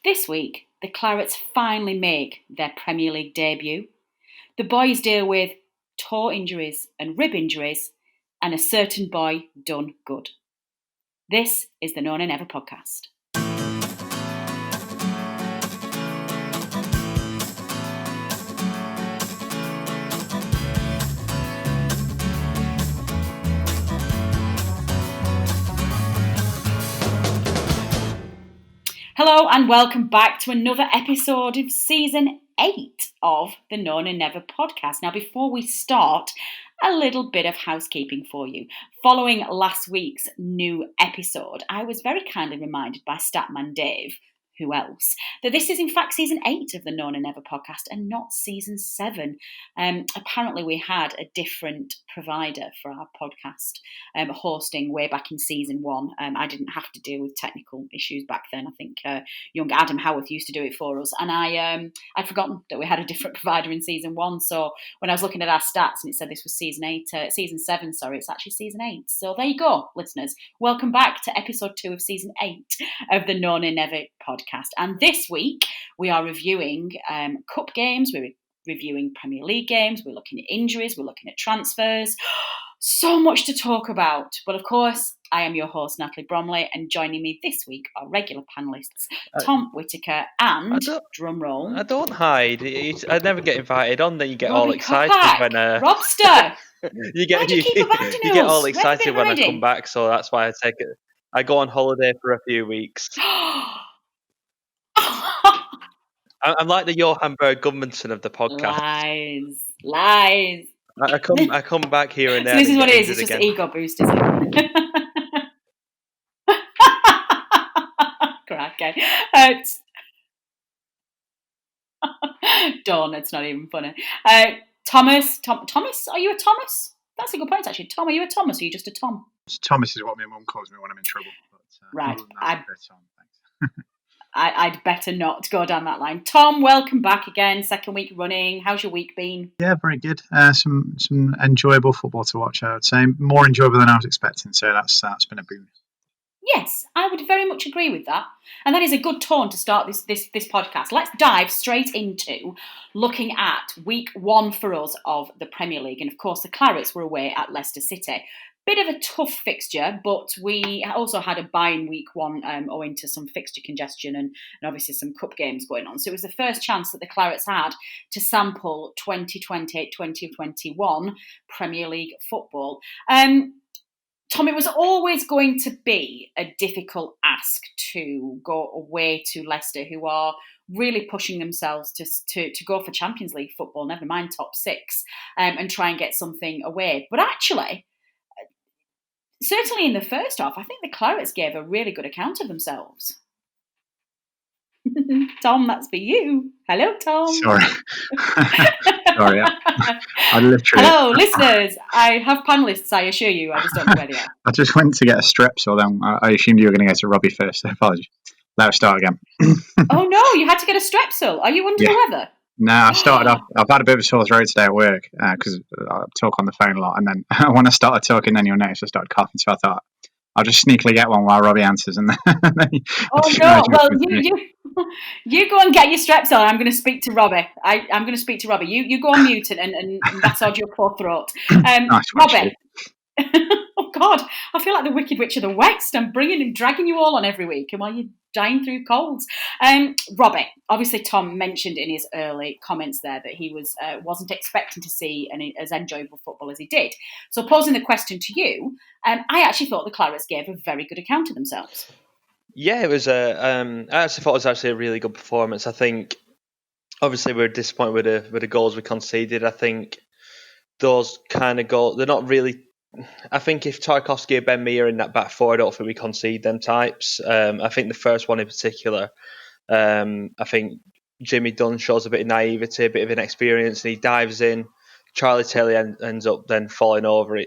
This week, the Clarets finally make their Premier League debut. The boys deal with toe injuries and rib injuries, and a certain boy done good. This is the Known and Never podcast. Hello and welcome back to another episode of Season 8 of the Known and Never podcast. Now, before we start, a little bit of housekeeping for you. Following last week's new episode, I was very kindly reminded by Statman Dave, who else, that this is in fact Season 8 of the Known and Never podcast and not Season 7. Apparently we had a different provider for our podcast hosting way back in Season 1. I didn't have to deal with technical issues back then. I think young Adam Howarth used to do it for us, and I'd forgotten that we had a different provider in Season 1. So when I was looking at our stats and it said this was Season 7, it's actually Season 8. So there you go, listeners. Welcome back to Episode 2 of Season 8 of the Known and Never podcast. And this week we are reviewing cup games, we're reviewing Premier League games, we're looking at injuries, we're looking at transfers. So much to talk about. But of course, I am your host, Natalie Bromley, and joining me this week are regular panellists Tom Whittaker and, drumroll, I don't hide. I never get invited on, then you get Robbie all excited Kopak. when... Robster! you get all excited when I come back, so that's why I take it. I go on holiday for a few weeks. I'm like the Johan Berg Gudmundsson of the podcast. Lies. I come back here and there. So this is what it is. It's just an ego boost, isn't it? Crack, Dawn, it's not even funny. Thomas, are you a Thomas? That's a good point, actually. Tom, are you a Thomas or are you just a Tom? Thomas is what my mum calls me when I'm in trouble. But, right. Tom, thanks. I'd better not go down that line. Tom, welcome back again, second week running. How's your week been? Yeah, very good. Some enjoyable football to watch, I would say. More enjoyable than I was expecting, so that's been a boon. Yes, I would very much agree with that. And that is a good tone to start this podcast. Let's dive straight into looking at week 1 for us of the Premier League. And of course, the Clarets were away at Leicester City. Bit of a tough fixture, but we also had a bye in week 1 owing to some fixture congestion and obviously some cup games going on. So it was the first chance that the Clarets had to sample 2020-2021 Premier League football. Tom, it was always going to be a difficult ask to go away to Leicester, who are really pushing themselves to go for Champions League football, never mind top 6, and try and get something away. But actually, certainly in the first half, I think the Clarets gave a really good account of themselves. Tom, that's for you. Hello, Tom. Sorry. Sorry. I literally... Hello, listeners. I have panellists, I assure you. I just don't know where they are. I just went to get a Strepsil then. I assumed you were going to go to Robbie first, so apologies. Let us start again. Oh, no, you had to get a Strepsil. Are you under the weather? No, I started off. I've had a bit of a sore throat today at work because I talk on the phone a lot, and then when I started talking, then you'll notice I started coughing. So I thought I'll just sneakily get one while Robbie answers, and then. Oh no! Well, you go and get your Strepsil. I'm going to speak to Robbie. I'm going to speak to Robbie. You go on mute and massage your poor throat. Nice, Robbie. Oh God, I feel like the Wicked Witch of the West. I'm dragging you all on every week, and while you're dying through colds. Robbie, obviously Tom mentioned in his early comments there that he wasn't expecting to see as enjoyable football as he did. So posing the question to you, I actually thought the Clarets gave a very good account of themselves. Yeah, it was I actually thought it was actually a really good performance. I think obviously we're disappointed with the goals we conceded. I think those kind of goals, they're not really... I think if Tarkowski or Ben Mee are in that back four, I don't think we concede them types. I think the first one in particular, I think Jimmy Dunne shows a bit of naivety, a bit of inexperience, and he dives in. Charlie Taylor ends up then falling over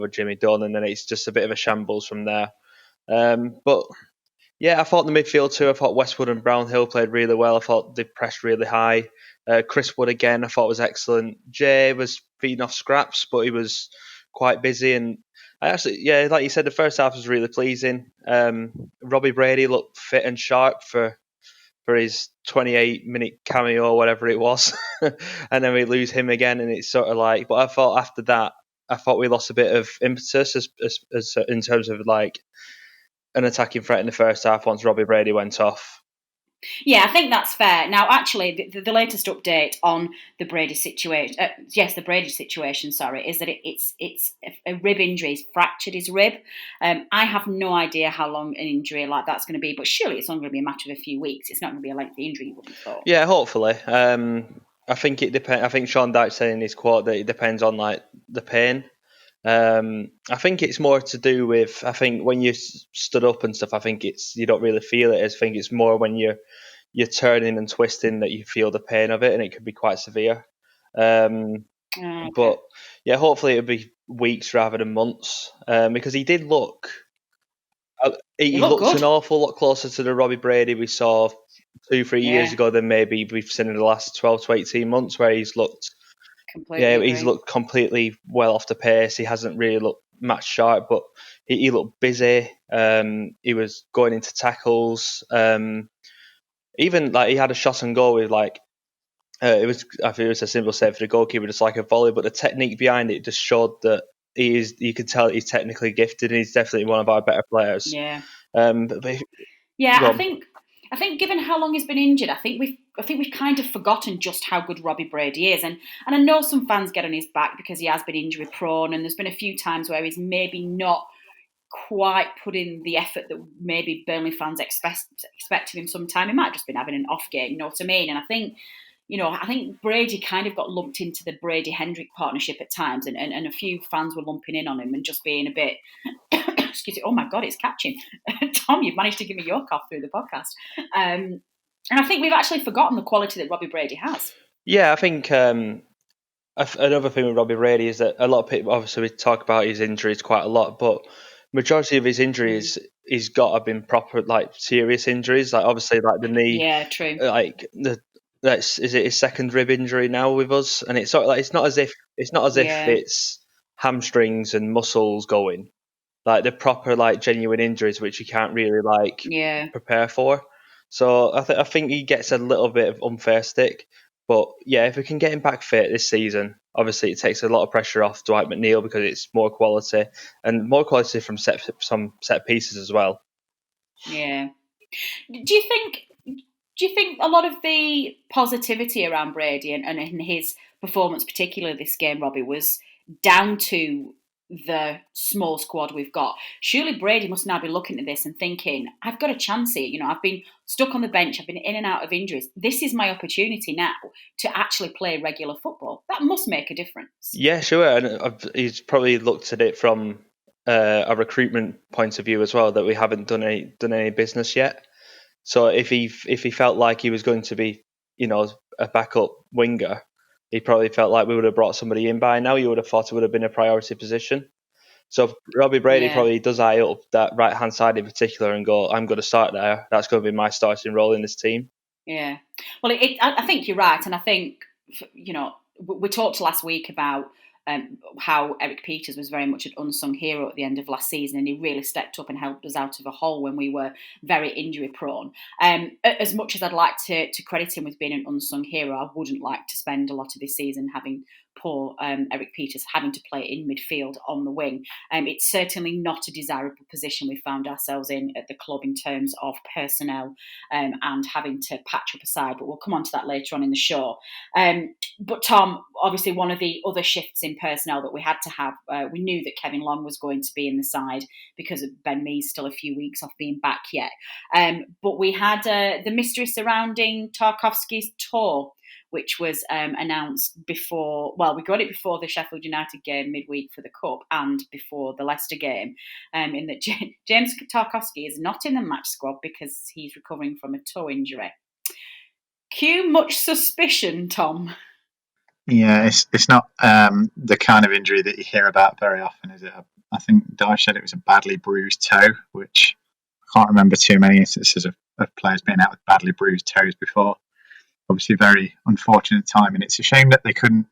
Jimmy Dunne, and then it's just a bit of a shambles from there. But yeah, I thought the midfield too. I thought Westwood and Brownhill played really well. I thought they pressed really high. Chris Wood again, I thought was excellent. Jay was feeding off scraps, but he was quite busy, and I actually, yeah, like you said, the first half was really pleasing. Robbie Brady looked fit and sharp for for his 28-minute cameo or whatever it was, and then we lose him again, and it's sort of like. But I thought after that, we lost a bit of impetus as in terms of like an attacking threat in the first half once Robbie Brady went off. Yeah, I think that's fair. Now, actually, the latest update on the Brady situation, the Brady situation, sorry, is that it's a rib injury. He's fractured his rib. I have no idea how long an injury like that's going to be, but surely it's only going to be a matter of a few weeks. It's not going to be a lengthy injury, you wouldn't have thought. Yeah, hopefully. I think it depends. I think Sean Dyche said in his quote that it depends on like the pain. I think it's more to do with. I think when you stood up and stuff, I think you don't really feel it. I think it's more when you're turning and twisting that you feel the pain of it, and it can be quite severe. Okay. But yeah, hopefully it'll be weeks rather than months, because he did look. He looked an awful lot closer to the Robbie Brady we saw 2-3 years ago than maybe we've seen in the last 12 to 18 months, where he's looked. He's looked completely well off the pace. He hasn't really looked match sharp, but he looked busy. He was going into tackles. Even like he had a shot on goal with like I think it was a simple save for the goalkeeper, just like a volley, but the technique behind it just showed that you could tell he's technically gifted, and he's definitely one of our better players. Yeah. I think given how long he's been injured, I think we've kind of forgotten just how good Robbie Brady is, and I know some fans get on his back because he has been injury prone, and there's been a few times where he's maybe not quite put in the effort that maybe Burnley fans expected him sometime. He might have just been having an off game, you know what I mean? And I think Brady kind of got lumped into the Brady-Hendrick partnership at times, and a few fans were lumping in on him and just being a bit, excuse me, oh my God, it's catching. Tom, you've managed to give me your cough through the podcast. And I think we've actually forgotten the quality that Robbie Brady has. Yeah, I think another thing with Robbie Brady is that a lot of people, obviously we talk about his injuries quite a lot, but majority of his injuries, he's got to have been proper, like serious injuries. Like obviously, like the knee. Yeah, true. Like is it his second rib injury now with us? And it's sort of like it's not as if it's hamstrings and muscles going. Like the proper, like genuine injuries, which you can't really prepare for. So I think he gets a little bit of unfair stick. But yeah, if we can get him back fit this season, obviously it takes a lot of pressure off Dwight McNeil because it's more quality from set pieces as well. Yeah. Do you think a lot of the positivity around Brady and in his performance, particularly this game, Robbie, was down to the small squad we've got? Surely Brady must now be looking at this and thinking, I've got a chance here. You know, I've been stuck on the bench. I've been in and out of injuries. This is my opportunity now to actually play regular football. That must make a difference. Yeah, sure. And he's probably looked at it from a recruitment point of view as well, that we haven't done any business yet. So if he felt like he was going to be, you know, a backup winger, he probably felt like we would have brought somebody in by now. You would have thought it would have been a priority position. So Robbie Brady probably does eye up that right-hand side in particular and go, I'm going to start there. That's going to be my starting role in this team. Yeah. Well, I think you're right. And I think, you know, we talked last week about how Eric Peters was very much an unsung hero at the end of last season, and he really stepped up and helped us out of a hole when we were very injury prone. As much as I'd like to credit him with being an unsung hero, I wouldn't like to spend a lot of this season having poor Eric Peters having to play in midfield on the wing. It's certainly not a desirable position we found ourselves in at the club in terms of personnel and having to patch up a side, but we'll come on to that later on in the show. But Tom, obviously one of the other shifts in personnel that we had to have, we knew that Kevin Long was going to be in the side because of Ben Mee's still a few weeks off being back yet. But we had the mystery surrounding Tarkowski's tour, which was announced before, we got it before the Sheffield United game midweek for the Cup and before the Leicester game, in that James Tarkowski is not in the match squad because he's recovering from a toe injury. Cue much suspicion, Tom. Yeah, it's not the kind of injury that you hear about very often, is it? I think Dyche said it was a badly bruised toe, which I can't remember too many instances of players being out with badly bruised toes before. Obviously, very unfortunate time, and it's a shame that they couldn't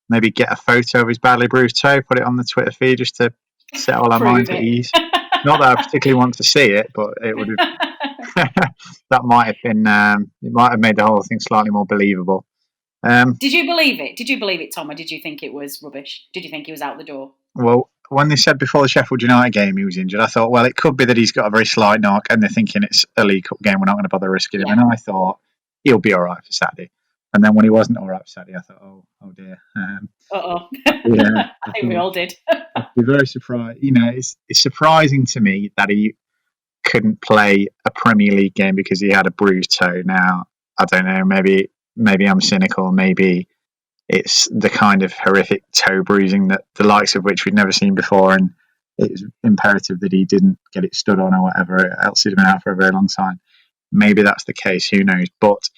maybe get a photo of his badly bruised toe, put it on the Twitter feed just to set all our minds at ease. Not that I particularly want to see it, but it would have that might have been it might have made the whole thing slightly more believable. Did you believe it? Did you believe it, Tom, or did you think it was rubbish? Did you think he was out the door? Well, when they said before the Sheffield United game he was injured, I thought, well, it could be that he's got a very slight knock, and they're thinking it's a League Cup game. We're not going to bother risking him. And I thought he'll be all right for Saturday. And then when he wasn't all right for Saturday, I thought, oh dear. Yeah, I think we all did. I'd be very surprised. It's surprising to me that he couldn't play a Premier League game because he had a bruised toe. Now, I don't know, maybe I'm cynical, maybe it's the kind of horrific toe bruising that the likes of which we'd never seen before, and it's imperative that he didn't get it stood on or whatever, else he'd been out for a very long time. Maybe that's the case, who knows. But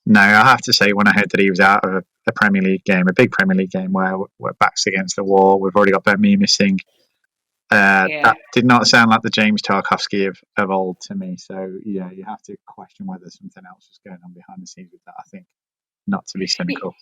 no, I have to say, when I heard that he was out of a Premier League game, a big Premier League game where we're backs against the wall, we've already got Ben Mee missing, that did not sound like the James Tarkowski of old to me. So, yeah, you have to question whether something else was going on behind the scenes with that, I think, not to be cynical.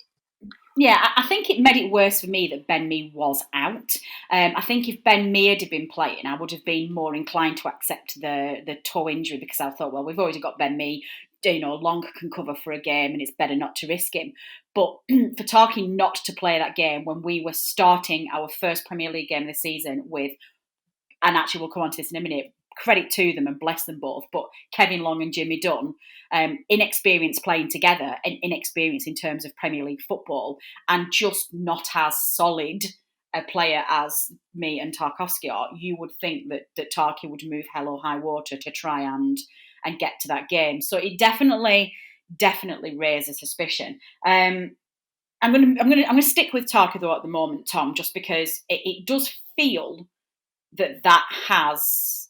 Yeah, I think it made it worse for me that Ben Mee was out. I think if Ben Mee had been playing, I would have been more inclined to accept the toe injury, because I thought, well, we've already got Ben Mee, Long can cover for a game and it's better not to risk him. But for talking not to play that game when we were starting our first Premier League game of the season with, and actually we'll come on to this in a minute, credit to them and bless them both, but Kevin Long and Jimmy Dunne, inexperienced playing together and inexperienced in terms of Premier League football, and just not as solid a player as Mee and Tarkowski are, you would think that Tarky would move hell or high water to try and get to that game. So it definitely raised a suspicion. I'm going to stick with Tarky though at the moment, Tom, just because it does feel that has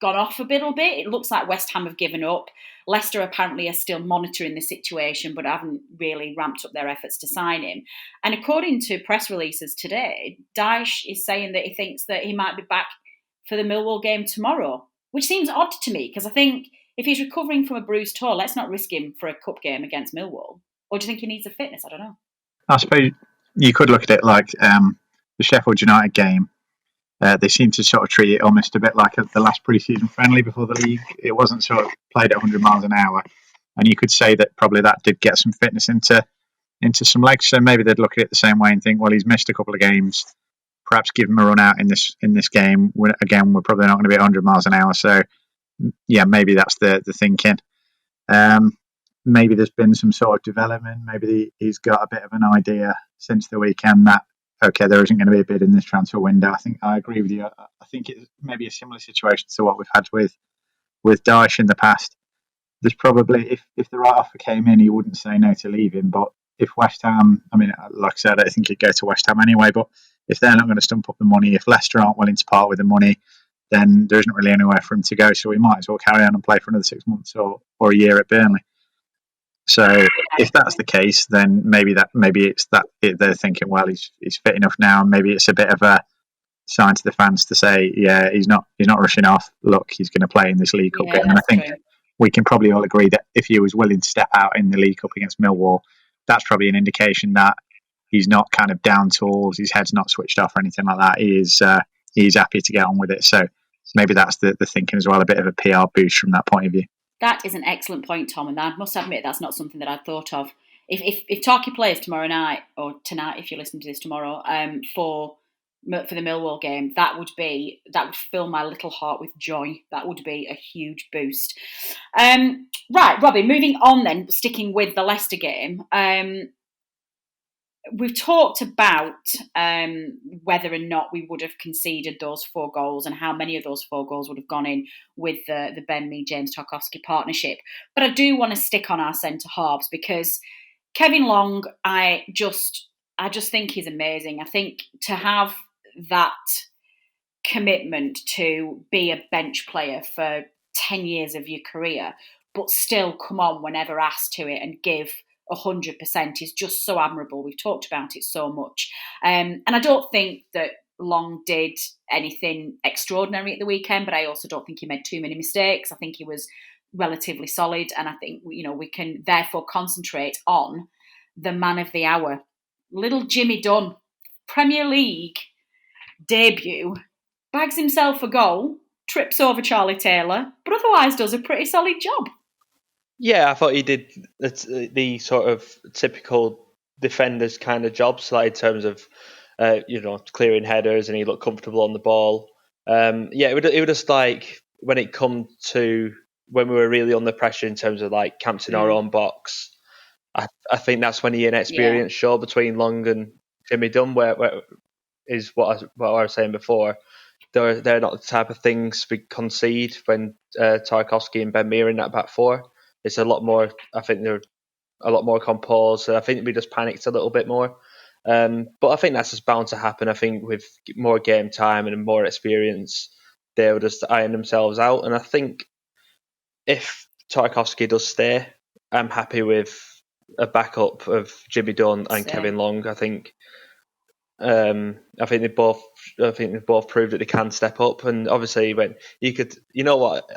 gone off a little bit. It looks like West Ham have given up. Leicester apparently are still monitoring the situation, but haven't really ramped up their efforts to sign him. And according to press releases today, Dyche is saying that he thinks that he might be back for the Millwall game tomorrow, which seems odd to me, because I think if he's recovering from a bruised toe, let's not risk him for a cup game against Millwall. Or do you think he needs a fitness? I don't know. I suppose you could look at it like the Sheffield United game. They seem to sort of treat it almost a bit like the last pre-season friendly before the league. It wasn't sort of played at 100 miles an hour, and you could say that probably that did get some fitness into some legs. So maybe they'd look at it the same way and think, well, he's missed a couple of games. Perhaps give him a run out in this game. We're probably not going to be at 100 miles an hour. So yeah, maybe that's the thinking. Maybe there's been some sort of development. Maybe he's got a bit of an idea since the weekend that, okay, there isn't going to be a bid in this transfer window. I think I agree with you. I think it's maybe a similar situation to what we've had with Dyche in the past. There's probably, if the right offer came in, he wouldn't say no to leave him. But if West Ham, I mean, like I said, I think he'd go to West Ham anyway. But if they're not going to stump up the money, if Leicester aren't willing to part with the money, then there isn't really anywhere for him to go. So we might as well carry on and play for another 6 months or a year at Burnley. So if that's the case, then maybe it's that they're thinking, well, he's fit enough now, and maybe it's a bit of a sign to the fans to say, yeah, he's not rushing off. Look, he's going to play in this League Cup game, and I think we can probably all agree that if he was willing to step out in the League Cup against Millwall, that's probably an indication that he's not kind of down tools, his head's not switched off or anything like that. He's happy to get on with it. So maybe that's the thinking as well, a bit of a PR boost from that point of view. That is an excellent point, Tom, and I must admit that's not something that I'd thought of. If Tarky plays tomorrow night, or tonight if you're listening to this tomorrow, for the Millwall game, that would fill my little heart with joy. That would be a huge boost. Right, Robbie, moving on then, sticking with the Leicester game. We've talked about whether or not we would have conceded those 4 goals and how many of those 4 goals would have gone in with the Ben Mee James Tarkowski partnership. But I do want to stick on our centre halves, because Kevin Long, I just think he's amazing. I think to have that commitment to be a bench player for 10 years of your career, but still come on whenever asked to it and give 100% is just so admirable. We've talked about it so much. And I don't think that Long did anything extraordinary at the weekend, but I also don't think he made too many mistakes. I think he was relatively solid, and I think we can therefore concentrate on the man of the hour, little Jimmy Dunne, Premier League debut, bags himself a goal, trips over Charlie Taylor, but otherwise does a pretty solid job. Yeah, I thought he did the sort of typical defenders kind of jobs, like in terms of clearing headers, and he looked comfortable on the ball. It would just like when it come to when we were really under pressure in terms of like camped in our own box. I think that's when the inexperience showed between Long and Jimmy Dunne, where is what I was saying before. They're not the type of things we concede when Tarkowski and Ben Mee are in that back four. It's a lot more. I think they're a lot more composed. So I think we just panicked a little bit more. But I think that's just bound to happen. I think with more game time and more experience, they'll just iron themselves out. And I think if Tarkowski does stay, I'm happy with a backup of Jimmy Dunne and Kevin Long. I think they both proved that they can step up. And obviously, when you could, you know what,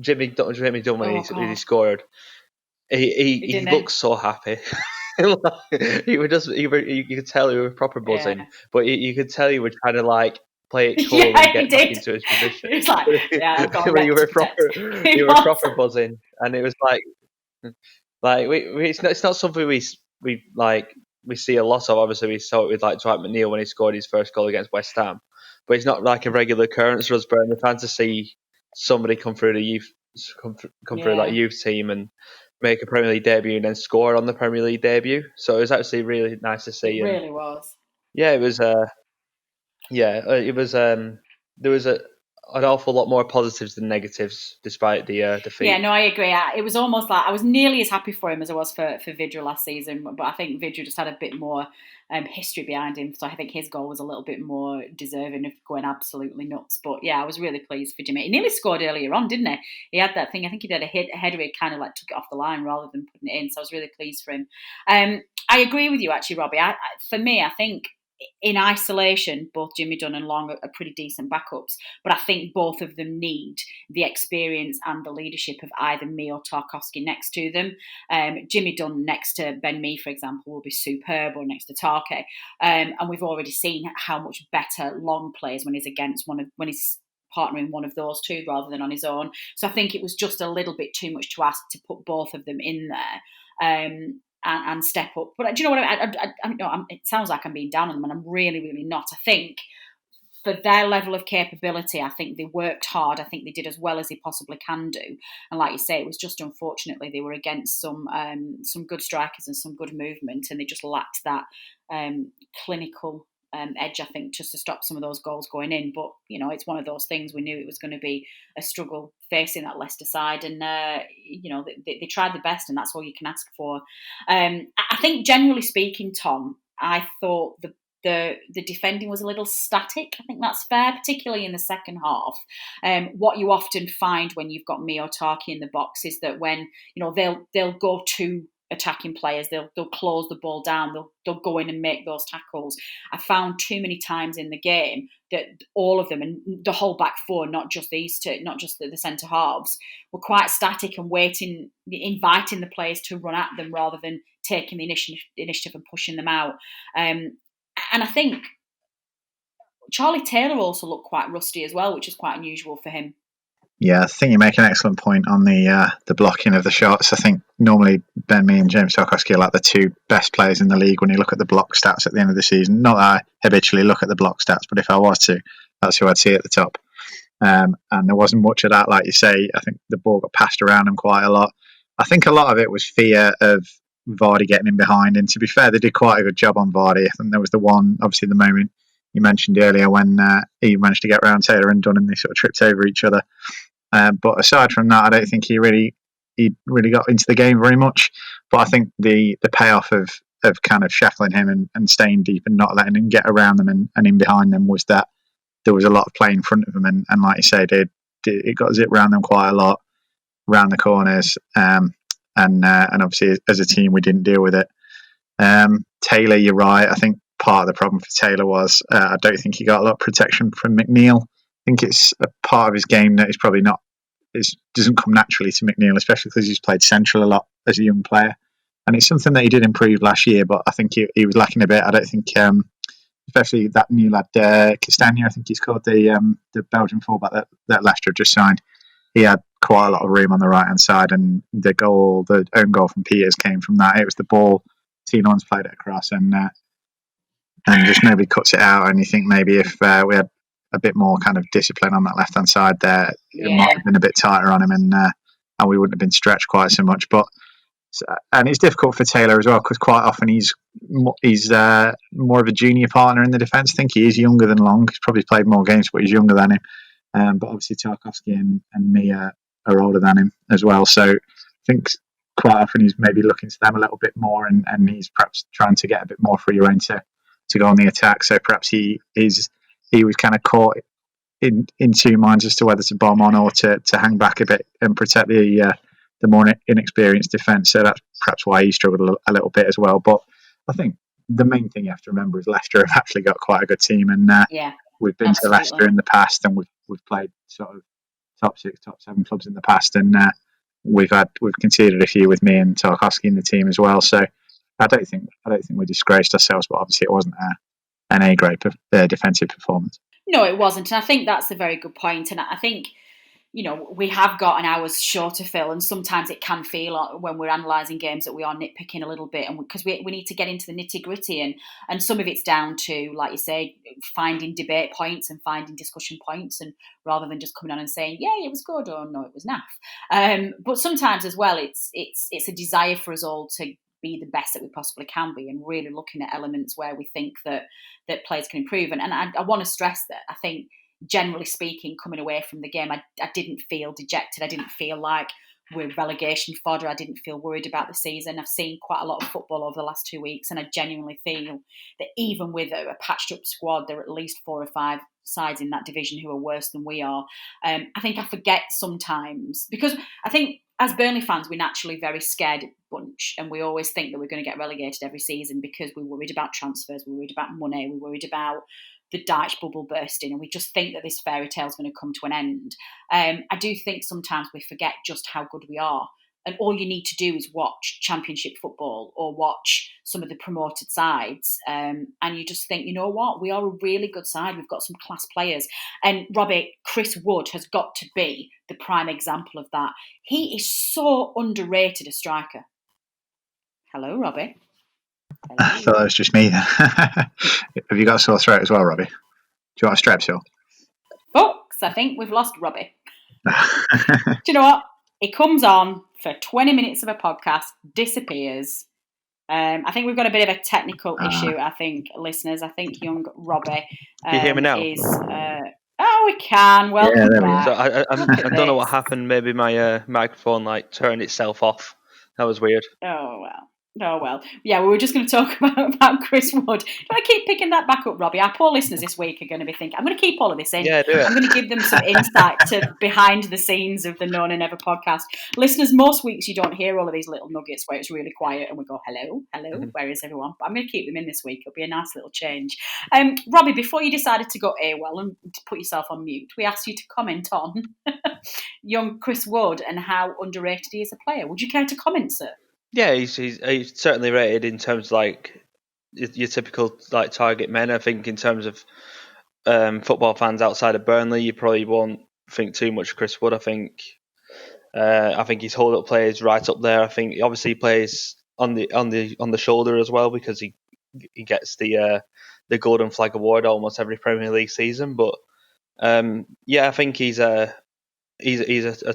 Jimmy Dunne when he scored, he looked so happy. You could tell he was proper buzzing, but you could tell he was trying to like play it cool and get back into his position. It's like, I've got you were proper buzzing, and it was like it's not something we see a lot of. Obviously, we saw it with like Dwight McNeil when he scored his first goal against West Ham, but it's not like a regular occurrence for us. But we're trying to see somebody come through the youth, through that youth team and make a Premier League debut and then score on the Premier League debut. So it was actually really nice to see. It really was. Yeah, it was. It was. There was an awful lot more positives than negatives, despite the defeat. Yeah, no, I agree. It was almost like I was nearly as happy for him as I was for Vidra last season, but I think Vidra just had a bit more history behind him, so I think his goal was a little bit more deserving of going absolutely nuts. But yeah, I was really pleased for Jimmy. He nearly scored earlier on, didn't he? He had that thing. I think he did a header. He kind of like took it off the line rather than putting it in. So I was really pleased for him. I agree with you, actually, Robbie. For me, I think in isolation, both Jimmy Dunne and Long are pretty decent backups, but I think both of them need the experience and the leadership of either Mee or Tarkowski next to them. Jimmy Dunne next to Ben Mee, for example, will be superb, or next to Tarky. And we've already seen how much better Long plays when he's against when he's partnering one of those two rather than on his own. So I think it was just a little bit too much to ask to put both of them in there. And step up. But do you know what? It sounds like I'm being down on them, and I'm really, really not. I think for their level of capability, I think they worked hard. I think they did as well as they possibly can do. And like you say, it was just unfortunately they were against some good strikers and some good movement, and they just lacked that clinical edge, I think, just to stop some of those goals going in. But, it's one of those things. We knew it was going to be a struggle facing that Leicester side. And, they tried the best, and that's all you can ask for. I think, generally speaking, Tom, I thought the defending was a little static. I think that's fair, particularly in the second half. What you often find when you've got Mee or Tarky in the box is that when, they'll go to attacking players, they'll close the ball down, they'll go in and make those tackles. I found too many times in the game that all of them, and the whole back four, not just these two, not just the centre halves, were quite static and waiting, inviting the players to run at them rather than taking the initiative and pushing them out. And I think Charlie Taylor also looked quite rusty as well, which is quite unusual for him. Yeah, I think you make an excellent point on the blocking of the shots. I think normally Ben Mee and James Tarkowski are like the two best players in the league when you look at the block stats at the end of the season. Not that I habitually look at the block stats, but if I was to, that's who I'd see at the top. And there wasn't much of that, like you say. I think the ball got passed around them quite a lot. I think a lot of it was fear of Vardy getting in behind. And to be fair, they did quite a good job on Vardy. I think there was the one, obviously, the moment you mentioned earlier when he managed to get around Taylor and Dunne and they sort of tripped over each other. But aside from that, I don't think he really got into the game very much. But I think the payoff of kind of shackling him and staying deep and not letting him get around them and in behind them was that there was a lot of play in front of them. And like you say, it got zipped around them quite a lot, around the corners. And obviously, as a team, we didn't deal with it. Taylor, you're right. I think part of the problem for Taylor was I don't think he got a lot of protection from McNeil. I think it's a part of his game that is probably not, doesn't come naturally to McNeil, especially because he's played central a lot as a young player. And it's something that he did improve last year, but I think he was lacking a bit. I don't think especially that new lad, Castagna, I think he's called, the Belgian fullback that Leicester have just signed. He had quite a lot of room on the right hand side, and the own goal from Peters came from that. It was the ball, T-Lawrence played it across, and just nobody cuts it out. And you think maybe if we had a bit more kind of discipline on that left hand side there, it might have been a bit tighter on him, and we wouldn't have been stretched quite so much. But and it's difficult for Taylor as well, because quite often he's more of a junior partner in the defence. I think he is younger than Long. He's probably played more games, but he's younger than him. But obviously Tarkowski and Mia are older than him as well. So I think quite often he's maybe looking to them a little bit more, and he's perhaps trying to get a bit more free rein to go on the attack. So perhaps he was kind of caught in two minds as to whether to bomb on or to hang back a bit and protect the more inexperienced defence. So that's perhaps why he struggled a little bit as well. But I think the main thing you have to remember is Leicester have actually got quite a good team, and we've been to Leicester in the past, and we've played sort of top 6, top 7 clubs in the past, and we've conceded a few with me and Tarkowski in the team as well. So I don't think we disgraced ourselves, but obviously it wasn't an A-grade defensive performance. No, it wasn't, and I think that's a very good point. And I think, we have got an hour's show to fill, and sometimes it can feel when we're analysing games that we are nitpicking a little bit, and because we need to get into the nitty-gritty, and some of it's down to, like you say, finding debate points and finding discussion points, and rather than just coming on and saying, yeah, it was good, or no, it was naff. But sometimes as well, it's a desire for us all to be the best that we possibly can be, and really looking at elements where we think that players can improve. And I want to stress that I think, generally speaking, coming away from the game, I didn't feel dejected. I didn't feel like we're relegation fodder. I didn't feel worried about the season. I've seen quite a lot of football over the last 2 weeks, and I genuinely feel that even with a patched up squad, there are at least 4 or 5 sides in that division who are worse than we are. I think I forget sometimes, because I think as Burnley fans, we're naturally very scared bunch, and we always think that we're going to get relegated every season because we're worried about transfers, we're worried about money, we're worried about the Dyche bubble bursting, and we just think that this fairy tale is going to come to an end. I do think sometimes we forget just how good we are, and all you need to do is watch Championship football or watch some of the promoted sides, and you just think, you know what, we are a really good side, we've got some class players. And Robbie, Chris Wood has got to be the prime example of that. He is so underrated a striker. Hello, Robbie. Hello. I thought it was just me then. Have you got a sore throat as well, Robbie? Do you want a strepsil? Folks, I think we've lost Robbie. Do you know what? He comes on for 20 minutes of a podcast, disappears. I think we've got a bit of a technical issue, I think, listeners. I think young Robbie Can you hear me now? We can. Welcome back. So I don't know what happened. Maybe my microphone turned itself off. That was weird. Oh, well. Yeah, we were just going to talk about Chris Wood. Do I keep picking that back up, Robbie? Our poor listeners this week are going to be thinking, I'm going to keep all of this in. Yeah, do it. I'm going to give them some insight to behind the scenes of the Known and Never podcast. Listeners, most weeks you don't hear all of these little nuggets where it's really quiet and we go, hello, where is everyone? But I'm going to keep them in this week. It'll be a nice little change. Robbie, before you decided to go AWOL and to put yourself on mute, we asked you to comment on young Chris Wood and how underrated he is a player. Would you care to comment, sir? Yeah, he's certainly rated in terms of your typical target men. I think in terms of football fans outside of Burnley, you probably won't think too much of Chris Wood. I think his hold up play is right up there. I think obviously he plays on the shoulder as well, because he gets the Golden Flag award almost every Premier League season. But I think he's a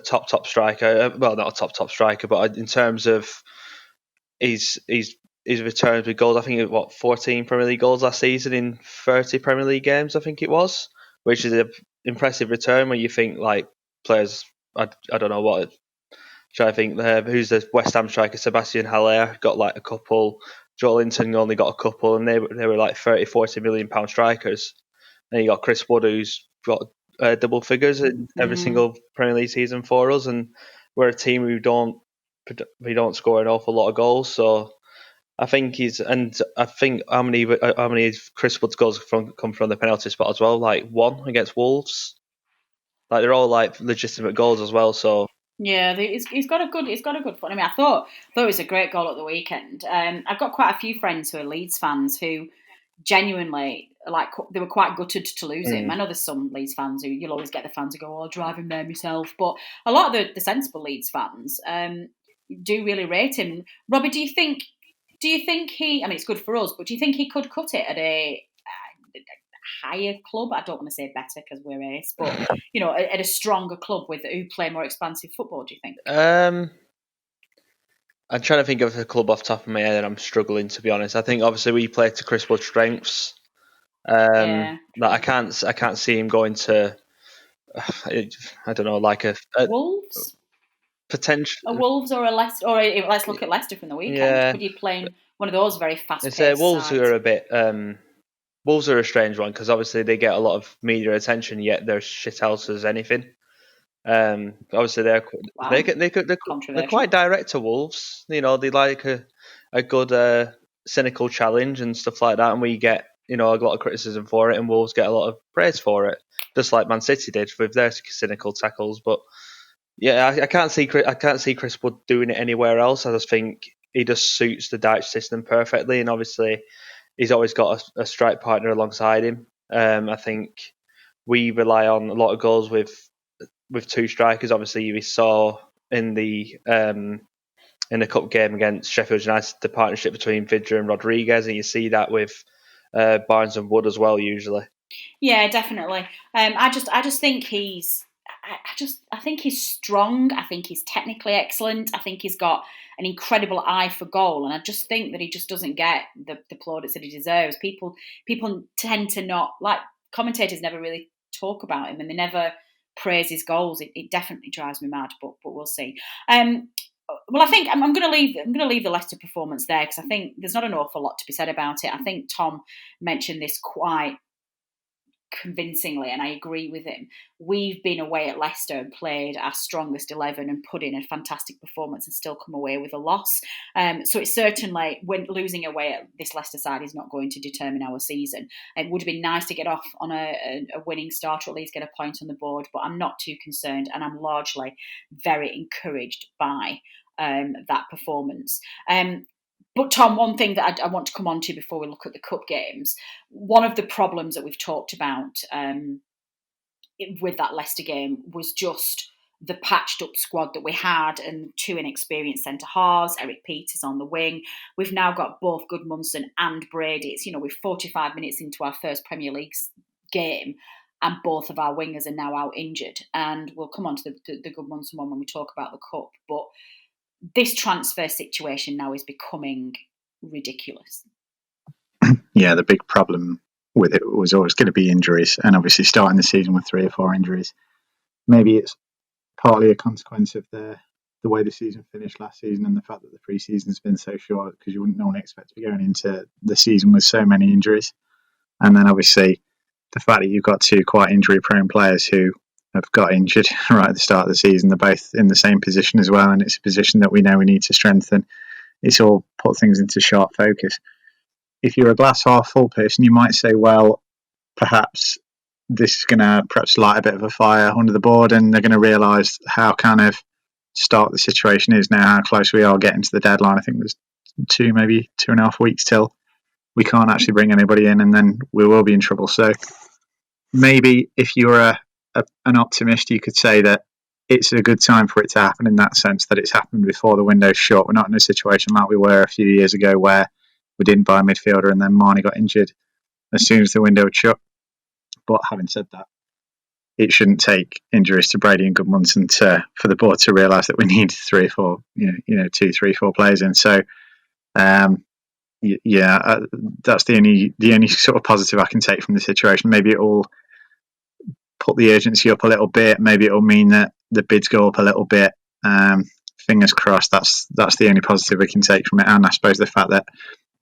top striker. Well, not a top striker, but in terms of his returns with goals, I think it was 14 Premier League goals last season in 30 Premier League games, I think it was, which is an impressive return when you think players, I don't know what, I think who's the West Ham striker, Sebastian Haller, got a couple, Joe Linton only got a couple, and they were 30-40 million pound strikers. And you got Chris Wood, who's got double figures in every single Premier League season for us, and we're a team who don't score an awful lot of goals. So I think how many of Chris Wood's goals come from the penalty spot as well? 1 against Wolves. They're all legitimate goals as well. So yeah, he's got a good foot. I mean, I thought it was a great goal at the weekend. I've got quite a few friends who are Leeds fans who genuinely they were quite gutted to lose him. I know there's some Leeds fans who you'll always get the fans who go, I'll drive him there myself. But a lot of the sensible Leeds fans do really rate him. Robbie, do you think he? I mean, it's good for us, but do you think he could cut it at a higher club? I don't want to say better because we're ace, but at a stronger club who play more expansive football. Do you think? I'm trying to think of a club off the top of my head, and I'm struggling, to be honest. I think obviously we play to Chris Wood's strengths. That I can't see him going to. I don't know, like a Wolves. Potential A Wolves or a Leicester, or let's look at Leicester from the weekend. Yeah. Could you play one of those very fast-paced Wolves sides? who are a bit. Wolves are a strange one because obviously they get a lot of media attention, yet they're shit house as anything. Obviously they're quite direct to Wolves. They like a good cynical challenge and stuff like that, and we get a lot of criticism for it, and Wolves get a lot of praise for it, just like Man City did with their cynical tackles. But yeah, I can't see Chris Wood doing it anywhere else. I just think he just suits the Dyche system perfectly, and obviously he's always got a strike partner alongside him. I think we rely on a lot of goals with two strikers. Obviously, we saw in the cup game against Sheffield United the partnership between Vidra and Rodriguez, and you see that with Barnes and Wood as well usually. Yeah, definitely. I just think he's. I think he's strong. I think he's technically excellent. I think he's got an incredible eye for goal, and I just think that he just doesn't get the plaudits that he deserves. People tend to not like commentators never really talk about him, and they never praise his goals. It definitely drives me mad, but we'll see. Well, I think I'm going to leave the Leicester performance there because I think there's not an awful lot to be said about it. I think Tom mentioned this quite convincingly, and I agree with him. We've been away at Leicester and played our strongest 11 and put in a fantastic performance and still come away with a loss. So it's certainly, when losing away at this Leicester side is not going to determine our season. It would have been nice to get off on a winning start, or at least get a point on the board, but I'm not too concerned, and I'm largely very encouraged by that performance. But Tom, one thing that I want to come on to before we look at the cup games, one of the problems that we've talked about with that Leicester game was just the patched up squad that we had and two inexperienced centre halves, Eric Peters on the wing. We've now got both Gudmundsson and Brady. It's, we're 45 minutes into our first Premier League game, and both of our wingers are now out injured. And we'll come on to the Gudmundsson one when we talk about the cup. But this transfer situation now is becoming ridiculous. Yeah, the big problem with it was always going to be injuries, and obviously starting the season with 3 or 4 injuries. Maybe it's partly a consequence of the way the season finished last season and the fact that the pre-season's been so short, because you wouldn't normally expect to be going into the season with so many injuries. And then obviously the fact that you've got 2 quite injury-prone players who have got injured right at the start of the season. They're both in the same position as well, and it's a position that we know we need to strengthen. It's all put things into sharp focus. If you're a glass half full person, you might say, well, perhaps this is going to light a bit of a fire under the board, and they're going to realise how kind of stark the situation is now, how close we are getting to the deadline. I think there's 2, maybe 2.5 weeks till we can't actually bring anybody in, and then we will be in trouble. So maybe if you're an optimist, you could say that it's a good time for it to happen, in that sense that it's happened before the window's shut. We're not in a situation like we were a few years ago where we didn't buy a midfielder and then Marnie got injured as soon as the window had shut. But having said that, it shouldn't take injuries to Brady and Gudmundsson for the board to realise that we need 3 or 4, 2, 3, 4 players in. So, that's the only sort of positive I can take from the situation. Maybe it will put the urgency up a little bit. Maybe it will mean that the bids go up a little bit. Fingers crossed. That's the only positive we can take from it. And I suppose the fact that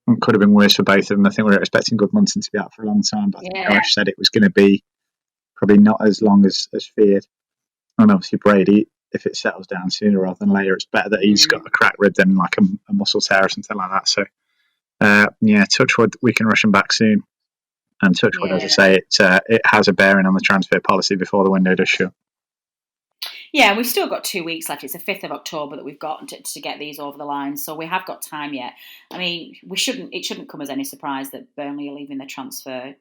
it could have been worse for both of them. I think we were expecting Gudmundsson to be out for a long time, but I think Josh said it was going to be probably not as long as feared. And obviously Brady, if it settles down sooner rather than later, it's better that he's got a cracked rib than like a muscle tear or something like that. So touch wood, we can rush him back soon. And touch wood, as I say, it has a bearing on the transfer policy before the window does shut. Yeah, we've still got 2 weeks left. It's the 5th of October that we've got to get these over the line, so we have got time yet. I mean, it shouldn't come as any surprise that Burnley are leaving the transfer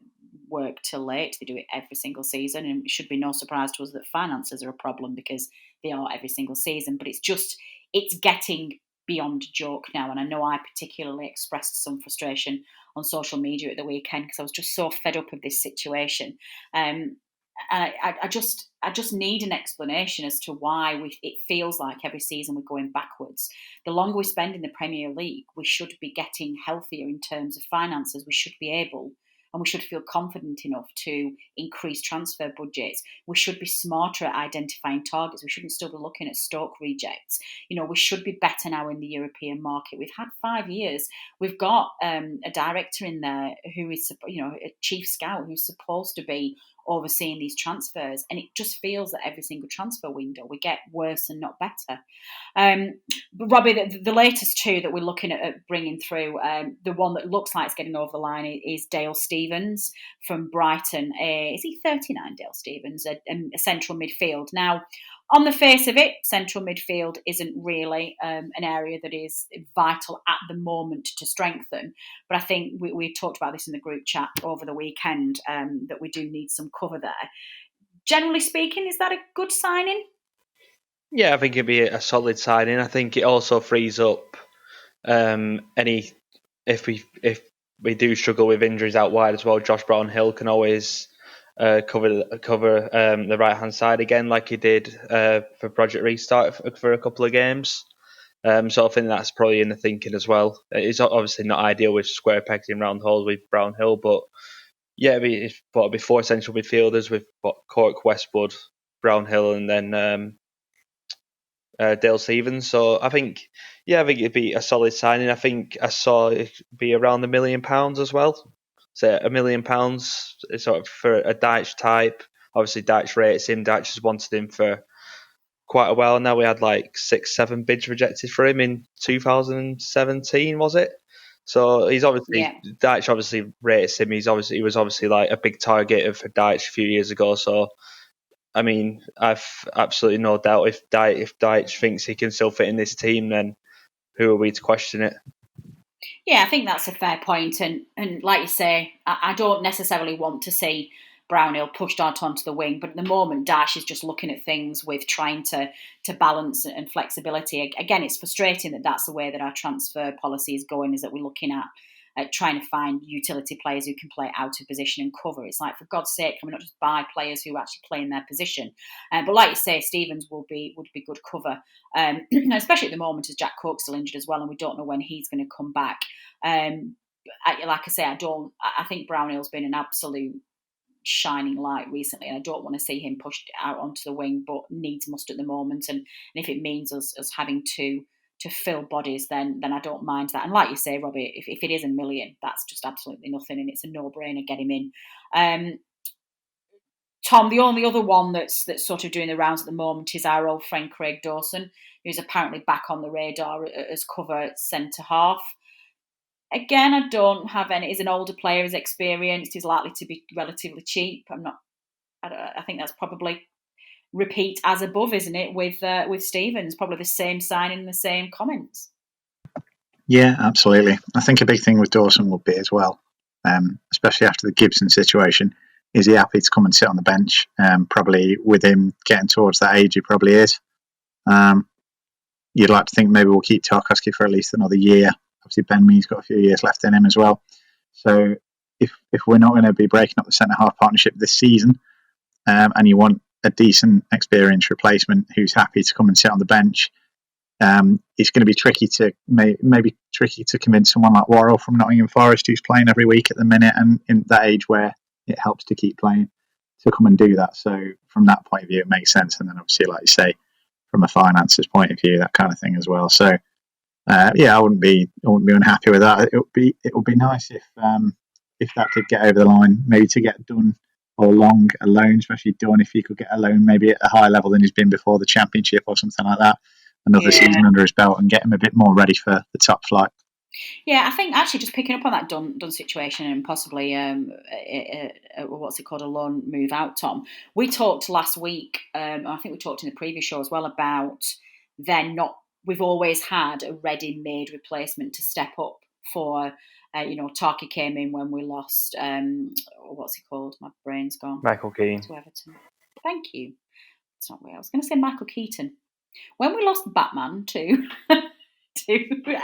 work till late. They do it every single season, and it should be no surprise to us that finances are a problem because they are every single season. But it's getting beyond joke now, and I know I particularly expressed some frustration on social media at the weekend because I was just so fed up of this situation. I just need an explanation as to why it feels like every season we're going backwards. The longer we spend in the Premier League, we should be getting healthier in terms of finances. We should be able, and we should feel confident enough to increase transfer budgets. We should be smarter at identifying targets. We shouldn't still be looking at Stoke rejects. We should be better now in the European market. We've had 5 years. We've got a director in there who is, a chief scout who's supposed to be overseeing these transfers, and it just feels that every single transfer window we get worse and not better. But Robbie, the latest two that we're looking at bringing through, the one that looks like it's getting over the line is Dale Stephens from Brighton. Is he 39, Dale Stephens, a central midfield? Now, on the face of it, central midfield isn't really an area that is vital at the moment to strengthen. But I think we talked about this in the group chat over the weekend, that we do need some cover there. Generally speaking, is that a good signing? Yeah, I think it'd be a solid signing. I think it also frees up if we do struggle with injuries out wide as well. Josh Brownhill can always cover the right hand side again, like he did for Project Restart for a couple of games. So I think that's probably in the thinking as well. It's obviously not ideal with square pegs in round holes with Brownhill, but yeah, it'd be four central midfielders with Cork, Westwood, Brownhill, and then Dale Stephens. So I think it'd be a solid signing. I think I saw it'd be around £1 million as well. So £1 million sort of for a Dyche type. Obviously, Dyche rates him. Dyche has wanted him for quite a while now. We had like 6-7 bids rejected for him in 2017, was it? So he's obviously Dyche obviously rates him. He was obviously like a big target for Dyche a few years ago. So I mean, I've absolutely no doubt if Dyche thinks he can still fit in this team, then who are we to question it? Yeah, I think that's a fair point. And like you say, I don't necessarily want to see Brownhill pushed out onto the wing, but at the moment, Dyche is just looking at things with trying to balance and flexibility. Again, it's frustrating that that's the way that our transfer policy is going, is that we're looking at trying to find utility players who can play out of position and cover. It's like, for God's sake, can we not just buy players who actually play in their position? But like you say, Stephens would be good cover, especially at the moment as Jack Cork's still injured as well, and we don't know when he's going to come back. Like I say, I think Brownhill's been an absolute shining light recently, and I don't want to see him pushed out onto the wing, but needs must at the moment. And if it means us having to fill bodies, then I don't mind that. And like you say, Robbie, if it is $1 million, that's just absolutely nothing, and it's a no-brainer. Get him in. Tom, the only other one that's sort of doing the rounds at the moment is our old friend Craig Dawson, who's apparently back on the radar as cover centre half. Again, I don't have any. He's an older player, he's experienced, he's likely to be relatively cheap. I think that's probably repeat as above, isn't it? With Stephens, probably the same signing, the same comments. Yeah, absolutely. I think a big thing with Dawson would be as well, especially after the Gibson situation, is he happy to come and sit on the bench? Probably with him getting towards that age, he probably is. You'd like to think maybe we'll keep Tarkowski for at least another year. Obviously, Ben Mee's got a few years left in him as well. So if we're not going to be breaking up the centre-half partnership this season, and you want a decent, experienced replacement who's happy to come and sit on the bench, it's going to be tricky to convince someone like Worrell from Nottingham Forest, who's playing every week at the minute and in that age where it helps to keep playing, to come and do that. So from that point of view, it makes sense. And then obviously, like you say, from a finances point of view, that kind of thing as well. So I wouldn't be unhappy with that. It would be nice if that did get over the line, maybe to get Dunne or Long a loan, especially Dunne, if he could get a loan maybe at a higher level than he's been before the Championship or something like that, another season under his belt, and get him a bit more ready for the top flight. Yeah, I think actually just picking up on that Dunne situation and possibly what's it called, a loan move out, Tom. We talked last week, I think we talked in the previous show as well, about we've always had a ready-made replacement to step up for Tarky came in when we lost, what's he called? My brain's gone. Michael Keane. To Everton. Thank you. It's not where I was going to say Michael Keaton. When we lost Batman to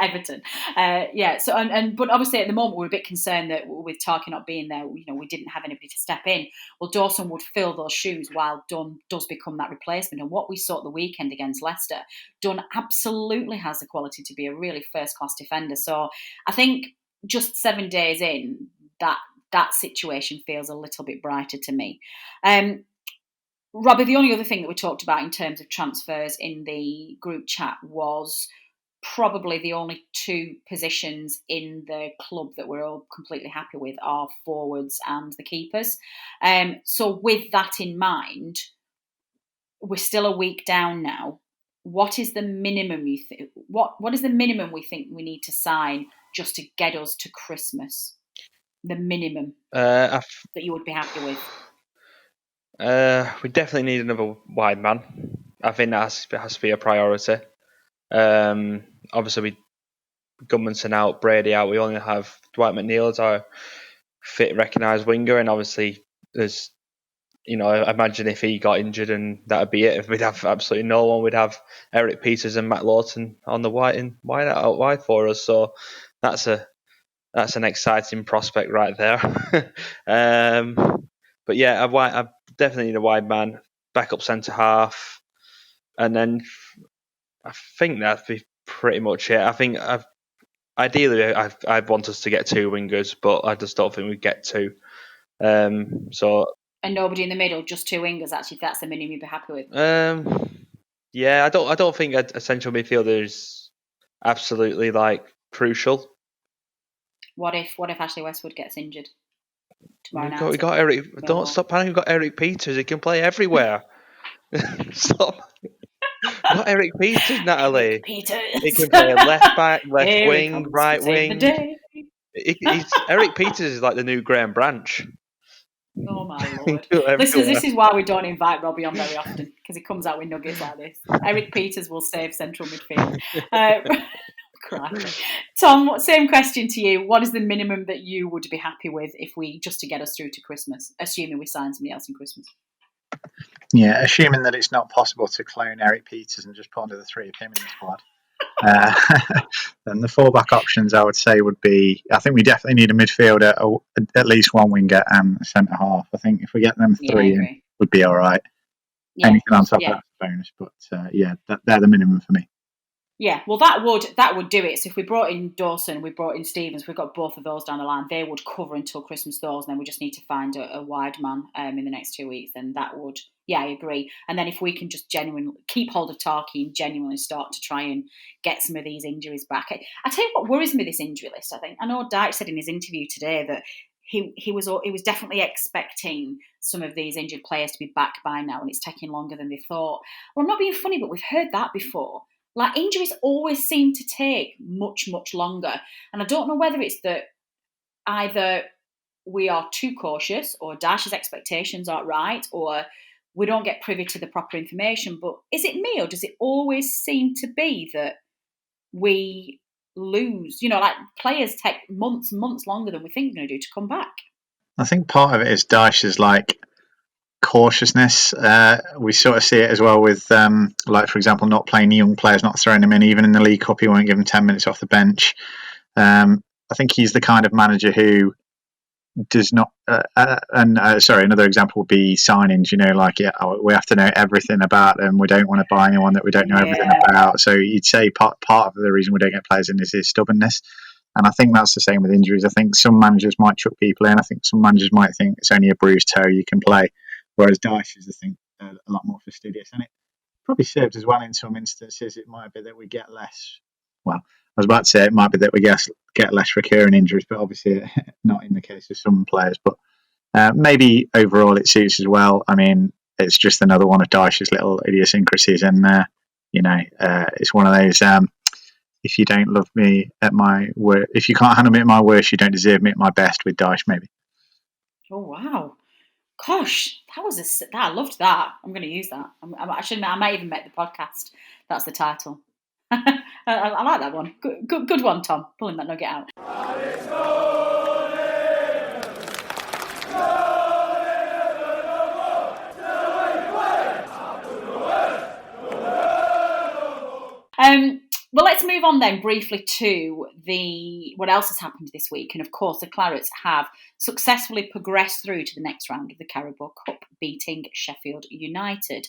Everton, but obviously at the moment we're a bit concerned that with Tarky not being there, we didn't have anybody to step in. Well, Dawson would fill those shoes while Dunne does become that replacement. And what we saw at the weekend against Leicester, Dunne absolutely has the quality to be a really first-class defender. So I think just 7 days in, that situation feels a little bit brighter to me. Robbie, the only other thing that we talked about in terms of transfers in the group chat was probably the only two positions in the club that we're all completely happy with are forwards and the keepers. So with that in mind, we're still a week down now. What is the minimum you think? What is the minimum we think we need to sign just to get us to Christmas? The minimum that you would be happy with. We definitely need another wide man. I think that has to be a priority. Obviously, Gudmundsson out, Brady out. We only have Dwight McNeil as our fit, recognised winger, and obviously there's, I imagine if he got injured and that'd be it. If we'd have absolutely no one, we'd have Eric Peters and Matt Lawton on the out wide for us. So that's an exciting prospect right there. But yeah, I definitely need a wide man, backup centre half, and then I think that'd be pretty much it. I think ideally I'd want us to get two wingers, but I just don't think we'd get two. And nobody in the middle, just two wingers. Actually, if that's the minimum you'd be happy with. Yeah, I don't think a central midfielder is absolutely crucial. What if Ashley Westwood gets injured tomorrow night? We got Eric. Don't stop panicking. We've got Eric Peters. He can play everywhere. Stop. Not Eric Peters, Natalie. Eric Peters. He can play left back, left wing, right wing. Eric Peters is like the new Graham Branch. Oh my Lord. Listeners, this is why we don't invite Robbie on very often, because he comes out with nuggets like this. Eric Peters will save central midfield. Tom, same question to you. What is the minimum that you would be happy with if we just to get us through to Christmas, assuming we sign somebody else in Christmas? Yeah, assuming that it's not possible to clone Eric Peters and just put under the three of him in the squad. Then the fallback options I would say would be, I think we definitely need a midfielder, at least one winger and a centre half. I think if we get them three in, would be all right. Yeah, anything on top of that's a bonus, but they're the minimum for me. Yeah, well, that would do it. So if we brought in Dawson, we brought in Stevens, we've got both of those down the line, they would cover until Christmas those, and then we just need to find a wide man in the next 2 weeks, then that would, I agree. And then if we can just genuinely keep hold of Tarky and genuinely start to try and get some of these injuries back. I tell you what worries me, this injury list, I think. I know Dyche said in his interview today that he was definitely expecting some of these injured players to be back by now, and it's taking longer than they thought. Well, I'm not being funny, but we've heard that before. Injuries always seem to take much, much longer. And I don't know whether it's that either we are too cautious or Dyche's expectations aren't right or we don't get privy to the proper information. But is it me or does it always seem to be that we lose? Players take months and months longer than we think they're going to do to come back. I think part of it is Dyche's cautiousness. We sort of see it as well with, for example, not playing young players, not throwing them in. Even in the League Cup, he won't give them 10 minutes off the bench. I think he's the kind of manager who does not. Another example would be signings. We have to know everything about them. We don't want to buy anyone that we don't know everything about. So you'd say part of the reason we don't get players in is his stubbornness. And I think that's the same with injuries. I think some managers might chuck people in. I think some managers might think it's only a bruised toe, you can play. Whereas Dyche is, I think, a lot more fastidious. And it probably serves as well in some instances. It might be that we get less. Well, I was about to say it might be that we get less recurring injuries, but obviously not in the case of some players. But maybe overall it suits as well. I mean, it's just another one of Dyche's little idiosyncrasies. And, it's one of those, if you don't love me at my worst, if you can't handle me at my worst, you don't deserve me at my best with Dyche, maybe. Oh, wow. Gosh, I loved that. I'm going to use that. I might even make the podcast. That's the title. I like that one. Good one, Tom. Pulling that nugget out. Well, let's move on then briefly to what else has happened this week. And of course, the Clarets have successfully progressed through to the next round of the Carabao Cup, beating Sheffield United.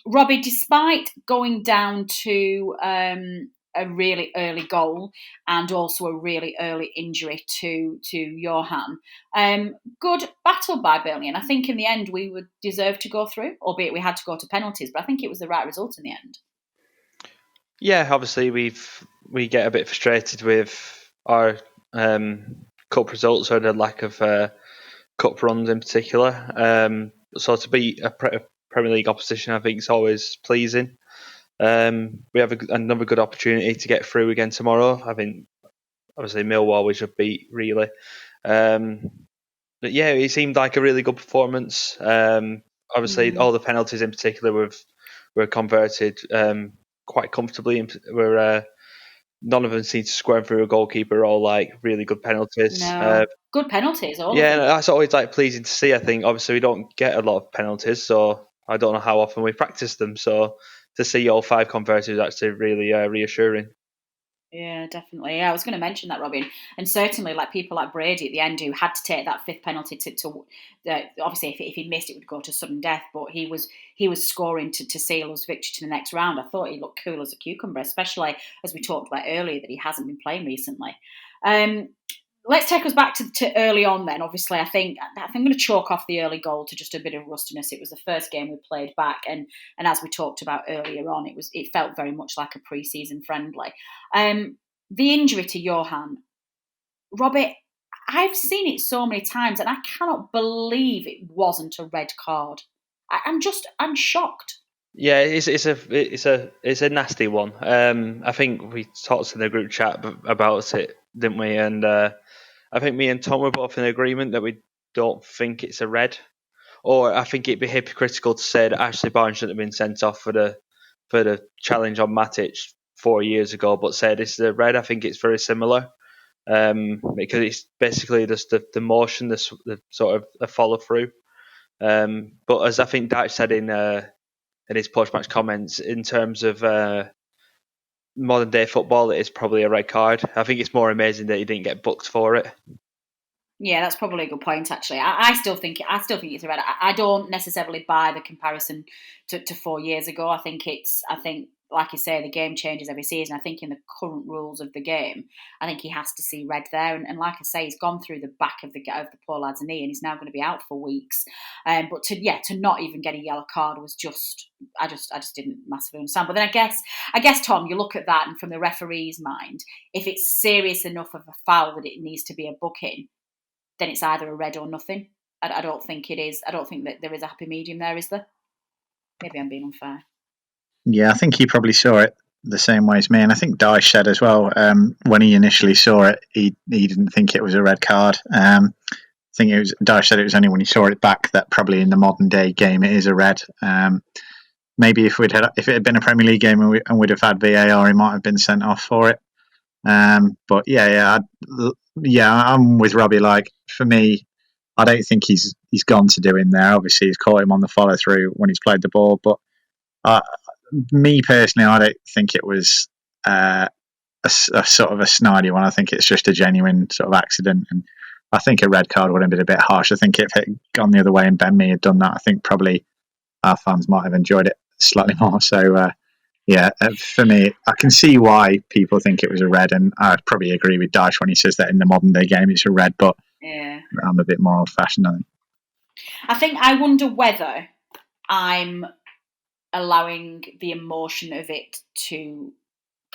Robbie, despite going down to a really early goal and also a really early injury to Johan, good battle by Burnley. And I think in the end we would deserve to go through, albeit we had to go to penalties, but I think it was the right result in the end. Yeah, obviously we get a bit frustrated with our cup results or the lack of cup runs in particular. So to beat a Premier League opposition, I think is always pleasing. We have another good opportunity to get through again tomorrow. I think obviously Millwall we should beat really. But yeah, it seemed like a really good performance. Obviously, all the penalties in particular were converted quite comfortably. None of them seemed to squirm through a goalkeeper. All like really good penalties. No, good penalties, all of Yeah, them. that's always like pleasing to see. I think obviously we don't get a lot of penalties, so I don't know how often we practice them. So to see all 5 converted is actually really reassuring. Yeah, definitely. Yeah, I was going to mention that, Robin, and certainly like people like Brady at the end who had to take that 5th penalty to obviously if he missed it would go to sudden death, but he was scoring to seal us victory to the next round. I thought he looked cool as a cucumber, especially as we talked about earlier that he hasn't been playing recently. Let's take us back to early on then. Obviously, I think I'm going to chalk off the early goal to just a bit of rustiness. It was the first game we played back, and as we talked about earlier on, it felt very much like a pre-season friendly. The injury to Johan, Robbie, I've seen it so many times, and I cannot believe it wasn't a red card. I'm shocked. Yeah, it's a nasty one. I think we talked in the group chat about it, didn't we? And I think me and Tom were both in agreement that we don't think it's a red. Or I think it'd be hypocritical to say that Ashley Barnes shouldn't have been sent off for the challenge on Matic 4 years ago, but say this is a red. I think it's very similar because it's basically just the motion, the sort of a follow through. But as I think Dyche said in his post-match comments, in terms of modern day football, it is probably a red card. I think it's more amazing that he didn't get booked for it. Yeah, that's probably a good point. Actually, I still think it's a red. I don't necessarily buy the comparison to 4 years ago. I think like you say, the game changes every season. I think in the current rules of the game, I think he has to see red there. And like I say, he's gone through the back of the poor lad's knee, and he's now going to be out for weeks. But to not even get a yellow card was just I just didn't massively understand. But then I guess Tom, you look at that, and from the referee's mind, if it's serious enough of a foul that it needs to be a booking, then it's either a red or nothing. I don't think it is. I don't think that there is a happy medium there, is there? Maybe I'm being unfair. Yeah, I think he probably saw it the same way as me, and I think Dyche said as well when he initially saw it, he didn't think it was a red card. I think Dyche said it was only when he saw it back that probably in the modern day game it is a red. Maybe if it had been a Premier League game and we'd have had VAR, he might have been sent off for it. But I'm with Robbie. Like for me, I don't think he's gone to do him there. Obviously, he's caught him on the follow through when he's played the ball. But me personally, I don't think it was a sort of a snidey one. I think it's just a genuine sort of accident, and I think a red card would have been a bit harsh. I think if it had gone the other way and Ben Mee had done that, I think probably our fans might have enjoyed it slightly more. So. For me, I can see why people think it was a red, and I probably agree with Dyche when he says that in the modern day game it's a red, but yeah. I'm a bit more old fashioned, I think. I think I wonder whether I'm allowing the emotion of it to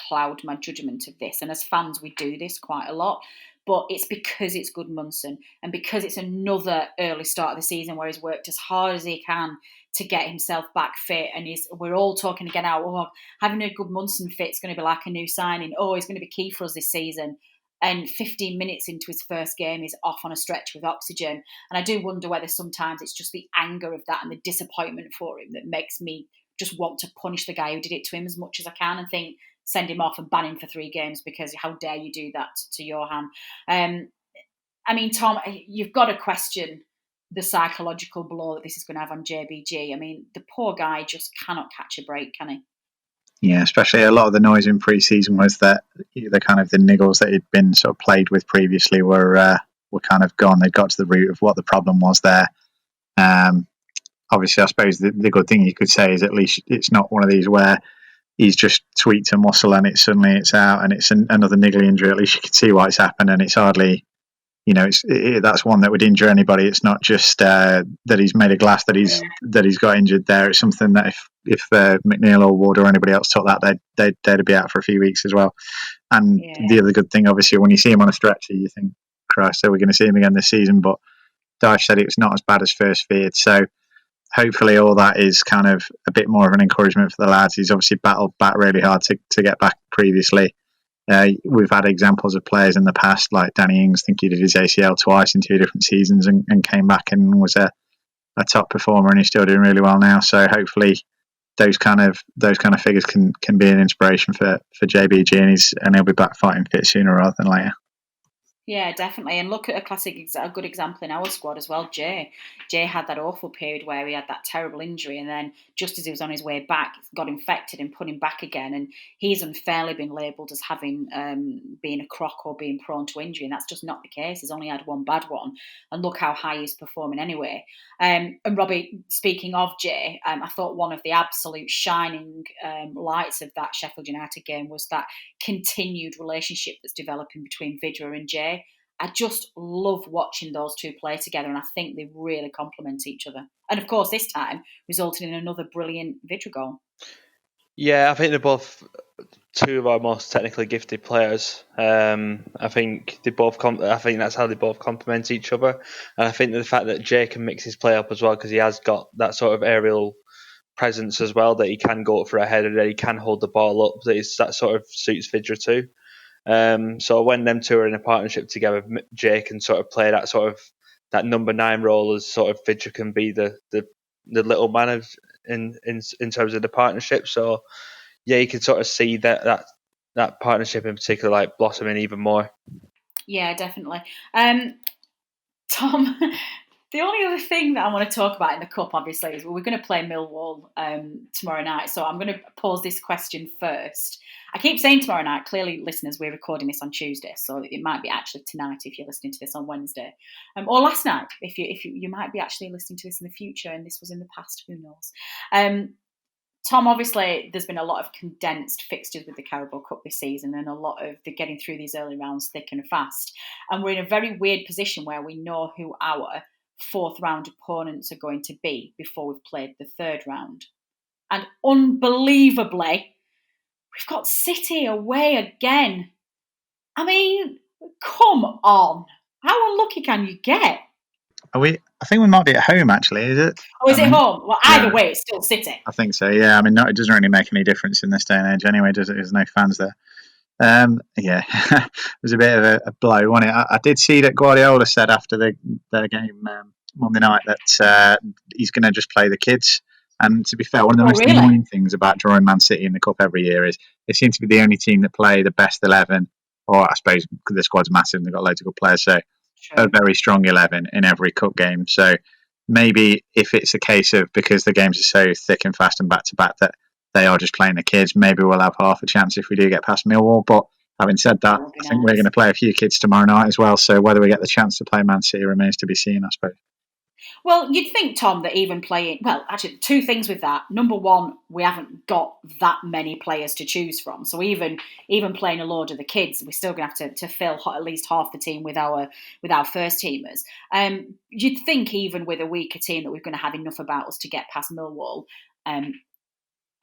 cloud my judgment of this. And as fans, we do this quite a lot. But it's because it's Gudmundsson and because it's another early start of the season where he's worked as hard as he can to get himself back fit. And we're all talking again now, having a Gudmundsson fit is going to be like a new signing. He's going to be key for us this season. And 15 minutes into his first game, he's off on a stretch with oxygen. And I do wonder whether sometimes it's just the anger of that and the disappointment for him that makes me just want to punish the guy who did it to him as much as I can and think, send him off and ban him for 3 games because how dare you do that to Johan. I mean, Tom, you've got to question the psychological blow that this is going to have on JBG. I mean, the poor guy just cannot catch a break, can he? Yeah, especially a lot of the noise in pre-season was that the kind of the niggles that he'd been sort of played with previously were kind of gone. They got to the root of what the problem was there. Obviously, I suppose the good thing you could say is at least it's not one of these where he's just tweaked a muscle and suddenly it's out and it's another niggly injury. At least you can see why it's happened, and it's hardly, that's one that would injure anybody. It's not just that he's made a glass that he's got injured there. It's something that if McNeil or Ward or anybody else took that, they'd be out for a few weeks as well. And the other good thing, obviously, when you see him on a stretcher, you think, Christ, so we're going to see him again this season. But Dyche said it was not as bad as first feared. So hopefully all that is kind of a bit more of an encouragement for the lads. He's obviously battled back really hard to get back previously. We've had examples of players in the past, like Danny Ings. I think he did his ACL twice in 2 different seasons and came back and was a top performer, and he's still doing really well now. So hopefully those kind of figures can be an inspiration for JBG, and he'll be back fighting fit sooner rather than later. Yeah, definitely. And look at a good example in our squad as well, Jay. Jay had that awful period where he had that terrible injury, and then just as he was on his way back, got infected and put him back again. And he's unfairly been labelled as having been a crock or being prone to injury, and that's just not the case. He's only had one bad one, and look how high he's performing anyway. And Robbie, speaking of Jay, I thought one of the absolute shining lights of that Sheffield United game was that continued relationship that's developing between Vydra and Jay. I just love watching those two play together, and I think they really complement each other. And of course, this time resulting in another brilliant Vydra goal. Yeah, I think they're both 2 of our most technically gifted players. I think I think that's how they both complement each other, and I think the fact that Jay can mix his play up as well, because he has got that sort of aerial presence as well, that he can go up for a header, that he can hold the ball up, that sort of suits Vydra too. So when them 2 are in a partnership together, Jay can sort of play that number 9 role, as sort of Vydra can be the little man in terms of the partnership. So yeah, you can sort of see that partnership in particular like blossoming even more. Yeah, definitely. Tom, the only other thing that I want to talk about in the Cup, obviously, is we're going to play Millwall tomorrow night. So I'm going to pose this question first. I keep saying tomorrow night. Clearly, listeners, we're recording this on Tuesday, so it might be actually tonight if you're listening to this on Wednesday, or last night if you might be actually listening to this in the future and this was in the past. Who knows? Tom, obviously, there's been a lot of condensed fixtures with the Carabao Cup this season, and a lot of the getting through these early rounds thick and fast. And we're in a very weird position where we know who our 4th round opponents are going to be before we've played the 3rd round. And unbelievably, we've got City away again. I mean, come on. How unlucky can you get? I think we might be at home, actually, is it? Oh, is it home? Well, either way, it's still City. I think so, yeah. I mean, it doesn't really make any difference in this day and age anyway, does it? There's no fans there. Yeah, it was a bit of a blow, wasn't it? I did see that Guardiola said after the game Monday night that he's going to just play the kids. And to be fair, one of the most annoying things about drawing Man City in the Cup every year is they seem to be the only team that play the best 11, or I suppose the squad's massive and they've got loads of good players, so a very strong 11 in every Cup game. So maybe if it's a case of, because the games are so thick and fast and back-to-back, that they are just playing the kids, maybe we'll have half a chance if we do get past Millwall. But having said that, I think we're going to play a few kids tomorrow night as well, so whether we get the chance to play Man City remains to be seen, I suppose. Well, you'd think, Tom, that even playing... Well, actually, 2 things with that. Number one, we haven't got that many players to choose from. So even playing a load of the kids, we're still going to have to fill at least half the team with our first teamers. You'd think even with a weaker team that we're going to have enough about us to get past Millwall.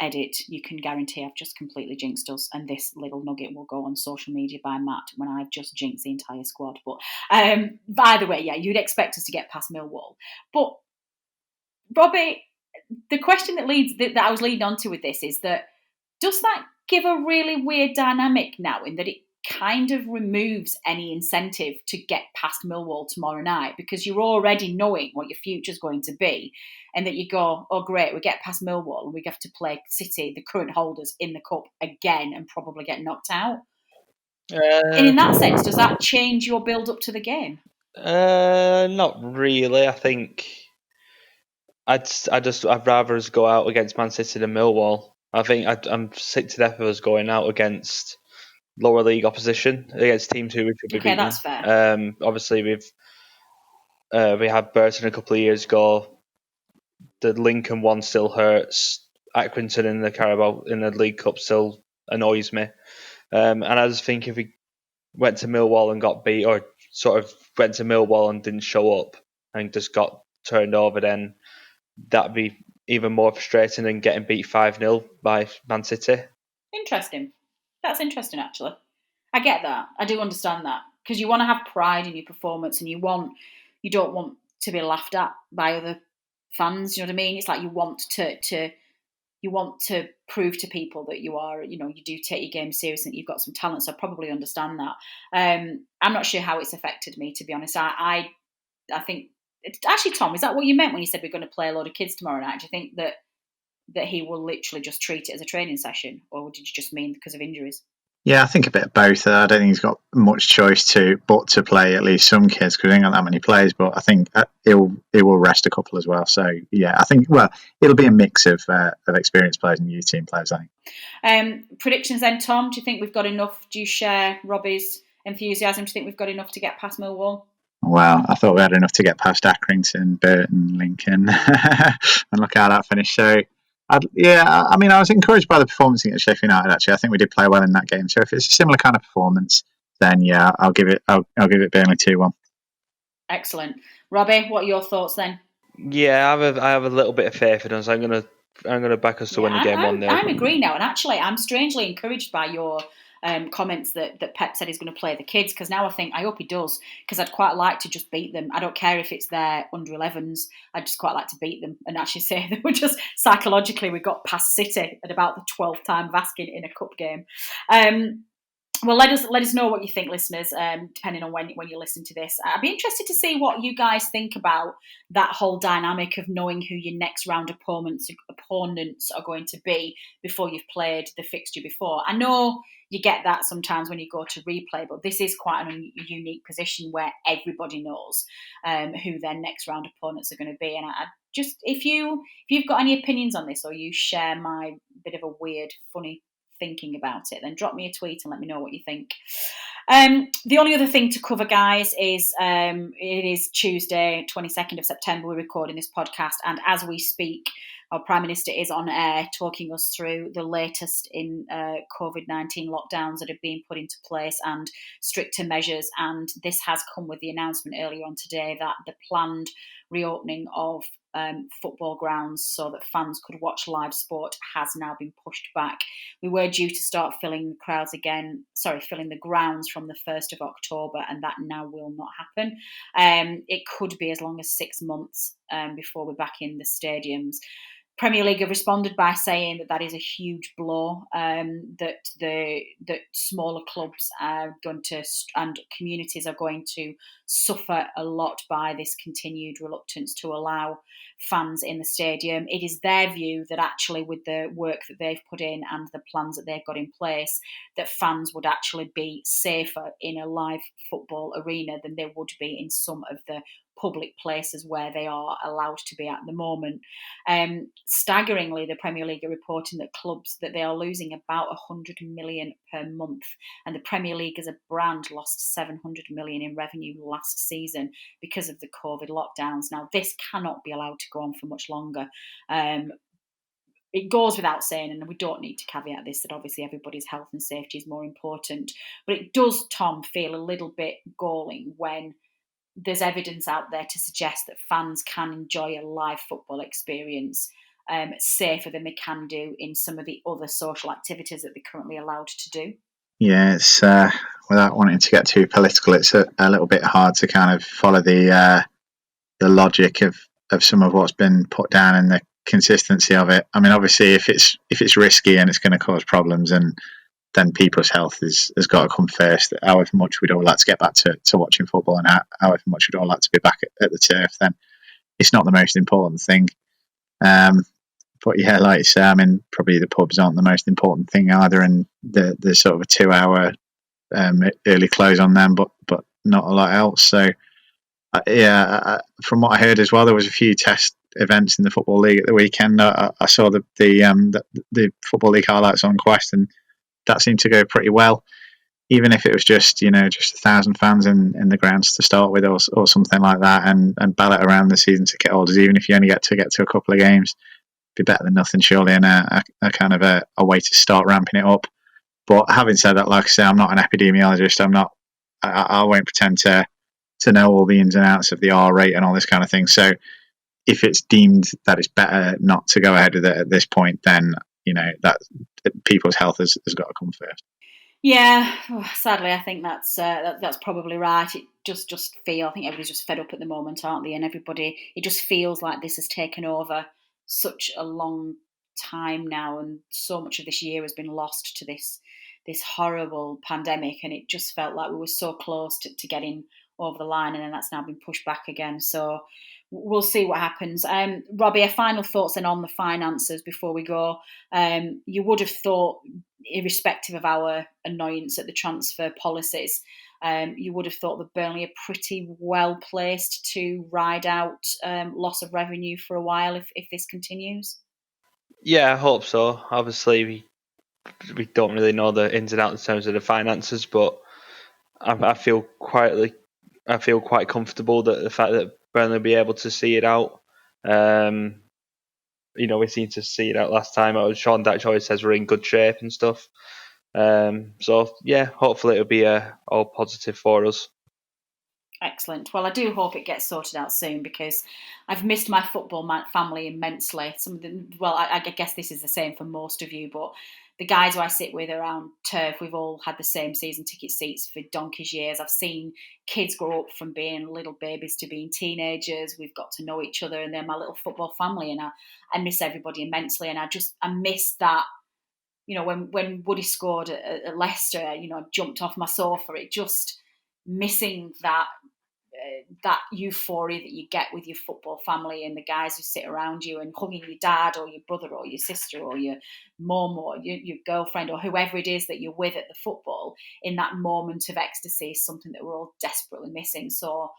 Edit, you can guarantee I've just completely jinxed us, and this little nugget will go on social media by Matt when I've just jinxed the entire squad. But by the way, yeah, you'd expect us to get past Millwall. But Robbie, the question that I was leading on to with this is that, does that give a really weird dynamic now, in that kind of removes any incentive to get past Millwall tomorrow night, because you're already knowing what your future's going to be, and that you go, oh great, we get past Millwall and we have to play City, the current holders, in the cup again and probably get knocked out. And in that sense, does that change your build up to the game? Not really. I think I'd rather us go out against Man City than Millwall. I think I'm sick to death of us going out against lower league opposition, against teams who we should be beating. That's fair. Obviously, we had Burton a couple of years ago. The Lincoln one still hurts. Accrington in the League Cup still annoys me. And I just think if we went to Millwall and got beat, or sort of went to Millwall and didn't show up and just got turned over, then that'd be even more frustrating than getting beat 5-0 by Man City. Interesting. That's interesting, actually. I get that. I do understand that, because you want to have pride in your performance, and you don't want to be laughed at by other fans. You know what I mean? It's like you want to prove to people that you are, you do take your game seriously, and you've got some talent. So I probably understand that. I'm not sure how it's affected me, to be honest. I think actually, Tom, is that what you meant when you said we're going to play a load of kids tomorrow night? Do you think that he will literally just treat it as a training session, or did you just mean because of injuries? Yeah, I think a bit of both. I don't think he's got much choice to play at least some kids, because he ain't got that many players. But I think he will rest a couple as well. So yeah, I think it'll be a mix of experienced players and youth team players, I think. Predictions then, Tom. Do you think we've got enough? Do you share Robbie's enthusiasm? Do you think we've got enough to get past Millwall? Well, I thought we had enough to get past Accrington, Burton, Lincoln, and look how that finished. So. I was encouraged by the performance against Sheffield United. Actually, I think we did play well in that game. So if it's a similar kind of performance, then yeah, I'll give it Burnley 2-1. Excellent, Robbie. What are your thoughts then? Yeah, I have a little bit of faith in us. I'm gonna back us to win the game 1-0. I'm agreeing now, and actually, I'm strangely encouraged by your comments that Pep said he's going to play the kids, because now I hope he does, because I'd quite like to just beat them. I don't care if it's their under 11s. I'd just quite like to beat them and actually say that we're just psychologically we got past City at about the 12th time of asking in a cup game. Well, let us know what you think, listeners, depending on when you listen to this. I'd be interested to see what you guys think about that whole dynamic of knowing who your next round opponents are going to be before you've played the fixture before. I know you get that sometimes when you go to replay, but this is quite a unique position where everybody knows who their next round opponents are going to be. And I just, if you've got any opinions on this, or you share my bit of a weird, funny thinking about it, then drop me a tweet and let me know what you think. The only other thing to cover, guys, is it is Tuesday, 22nd of September. We're recording this podcast, and as we speak, our Prime Minister is on air talking us through the latest in COVID-19 lockdowns that have been put into place and stricter measures. And this has come with the announcement earlier on today that the planned reopening of football grounds so that fans could watch live sport has now been pushed back. We were due to start filling the grounds from the 1st of October, and that now will not happen. It could be as long as 6 months before we're back in the stadiums. Premier League have responded by saying that is a huge blow, that smaller clubs are going to, and communities are going to suffer a lot by this continued reluctance to allow fans in the stadium. It is their view that actually with the work that they've put in and the plans that they've got in place, that fans would actually be safer in a live football arena than they would be in some of the public places where they are allowed to be at the moment. Staggeringly, the Premier League are reporting that clubs that they are losing about 100 million per month, and the Premier League as a brand lost 700 million in revenue last season because of the COVID lockdowns. Now, this cannot be allowed to go on for much longer. It goes without saying, and we don't need to caveat this, that obviously everybody's health and safety is more important, but it does, Tom, feel a little bit galling when there's evidence out there to suggest that fans can enjoy a live football experience safer than they can do in some of the other social activities that they're currently allowed to do. Yeah, it's without wanting to get too political, it's a little bit hard to kind of follow the logic of some of what's been put down and the consistency of it. I mean, obviously, if it's risky and it's going to cause problems, and then people's health has got to come first. However much we'd all like to get back to watching football, and however much we'd all like to be back at the turf, then it's not the most important thing. But yeah, like you say, I mean, probably the pubs aren't the most important thing either, and there's sort of a 2-hour early close on them, but not a lot else. So from what I heard as well, there was a few test events in the Football League at the weekend. I saw the Football League highlights on Quest, and that seemed to go pretty well. Even if it was just 1,000 fans in the grounds to start with, or something like that, and ballot around the season ticket holders. Even if you only get to a couple of games, be better than nothing, surely, and a kind of a way to start ramping it up. But having said that, like I say, I'm not an epidemiologist. I won't pretend to know all the ins and outs of the R rate and all this kind of thing. So if it's deemed that it's better not to go ahead with it at this point, then that people's health has got to come first. Yeah, sadly, I think that's probably right. It just I think everybody's just fed up at the moment, aren't they? And everybody, it just feels like this has taken over such a long time now, and so much of this year has been lost to this horrible pandemic, and it just felt like we were so close to getting over the line, and then that's now been pushed back again. So we'll see what happens. Robbie, a final thoughts then on the finances before we go. You would have thought, irrespective of our annoyance at the transfer policies, you would have thought that Burnley are pretty well placed to ride out loss of revenue for a while if this continues. Yeah, I hope so. Obviously, we don't really know the ins and outs in terms of the finances, but I feel quite comfortable that the fact that Burnley will be able to see it out. We seem to see it out last time. Sean Dyche always says we're in good shape and stuff. So yeah, hopefully it'll be all positive for us. Excellent. Well, I do hope it gets sorted out soon, because I've missed my football family immensely. I guess this is the same for most of you, but the guys who I sit with around turf, we've all had the same season ticket seats for donkey's years. I've seen kids grow up from being little babies to being teenagers. We've got to know each other, and they're my little football family, and I miss everybody immensely. And I miss that. When Woody scored at Leicester, I jumped off my sofa. It just missing that euphoria that you get with your football family and the guys who sit around you, and hugging your dad or your brother or your sister or your mum or your girlfriend or whoever it is that you're with at the football in that moment of ecstasy is something that we're all desperately missing. So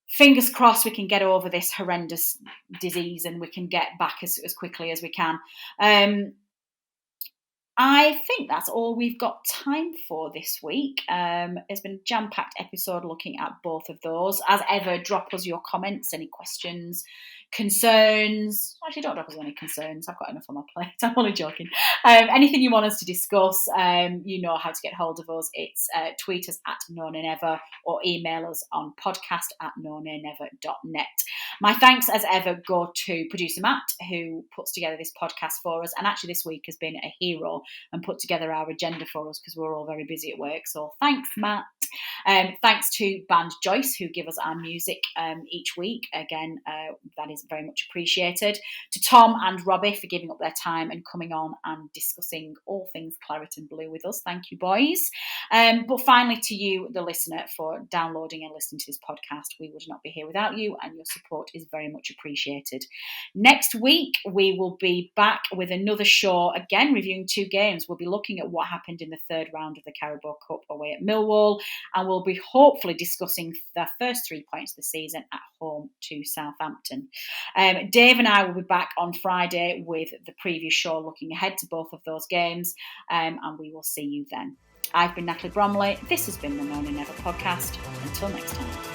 fingers crossed we can get over this horrendous disease and we can get back as quickly as we can. I think that's all we've got time for this week. It's been a jam-packed episode looking at both of those. As ever, drop us your comments, any questions, concerns. Actually, don't drop us any concerns. I've got enough on my plate. I'm only joking. Anything you want us to discuss, you know how to get hold of us. It's tweet us at nonanever or email us on podcast@nonanever.net. My thanks, as ever, go to producer Matt, who puts together this podcast for us, and actually this week has been a hero and put together our agenda for us because we're all very busy at work. So thanks, Matt. Thanks to Band Joyce, who give us our music each week. Again, that is very much appreciated. To Tom and Robbie for giving up their time and coming on and discussing all things claret and blue with us. Thank you, boys. But finally, to you, the listener, for downloading and listening to this podcast. We would not be here without you, and your support is very much appreciated. Next week, we will be back with another show, again reviewing 2 games. We'll be looking at what happened in the 3rd round of the Carabao Cup away at Millwall, and we'll be hopefully discussing the first 3 points of the season at home to Southampton. Dave and I will be back on Friday with the previous show looking ahead to both of those games, and we will see you then. I've been Natalie Bromley. This has been the No Nay Never podcast. Until next time.